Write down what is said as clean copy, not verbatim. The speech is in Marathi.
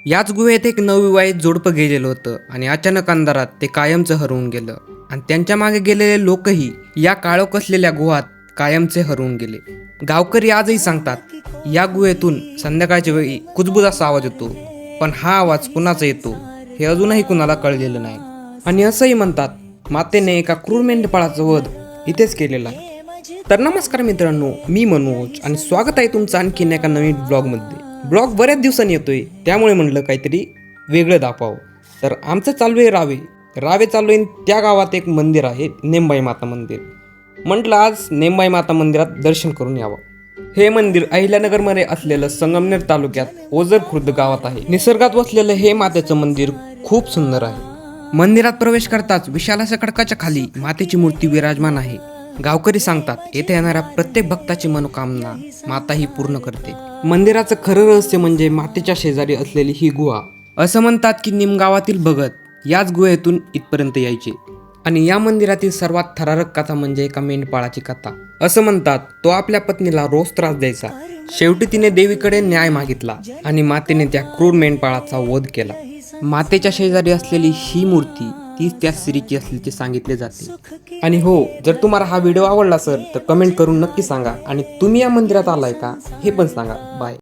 याच गुहेत एक नवविवाहित जोडपं गेलेलं होतं आणि अचानक अंधारात ते कायमचं हरवून गेलं आणि त्यांच्या मागे गेलेले लोकही या काळोख असलेल्या गुहात कायमचे हरवून गेले. गावकरी आजही सांगतात या गुहेतून संध्याकाळच्या वेळी कुजबुज असा आवाज येतो, पण हा आवाज कुणाचा येतो हे अजूनही कुणाला कळलेलं नाही. आणि असंही म्हणतात मातेने एका क्रूर मेंढपाळाचा वध इथेच केलेला आहे. तर नमस्कार मित्रांनो, मी मनोज आणि स्वागत आहे तुमचं आणखीन एका नवीन ब्लॉगमध्ये. ब्लॉग बऱ्याच दिवसांनी येतोय, त्यामुळे म्हणलं काहीतरी वेगळं दाखवावं. तर आमचं चालू आहे रावे चालू आहे. त्या गावात एक मंदिर आहे, नेमबाई माता मंदिर. म्हटलं आज नेमबाई माता मंदिरात दर्शन करून यावं. हे मंदिर अहिल्यानगरमध्ये असलेलं संगमनेर तालुक्यात ओझर खुर्द गावात आहे. निसर्गात वसलेलं हे मातेचं मंदिर खूप सुंदर आहे. मंदिरात प्रवेश करताच विशाल अशा खडकाच्या खाली मातेची मूर्ती विराजमान आहे. गावकरी सांगतात येथे येणाऱ्या प्रत्येक भक्ताची मनोकामना माता ही पूर्ण करते. मंदिराचं खरं रहस्य म्हणजे मातेच्या शेजारी असलेली ही गुहा. असं म्हणतात की निमगावातील भगत याच गुहेतून इथपर्यंत यायचे. आणि या मंदिरातील सर्वात थरारक कथा म्हणजे एका मेंढपाळाची कथा. असं म्हणतात तो आपल्या पत्नीला रोज त्रास द्यायचा. शेवटी तिने देवीकडे न्याय मागितला आणि मातेने त्या क्रूर मेंढपाळाचा वध केला. मातेच्या शेजारी असलेली ही मूर्ती तीच त्या स्त्रीची असल्याचे सांगितले जाते. आणि हो, जर तुम्हाला हा व्हिडिओ आवडला असेल तर कमेंट करून नक्की सांगा आणि तुम्ही या मंदिरात आलाय का हे पण सांगा. बाय.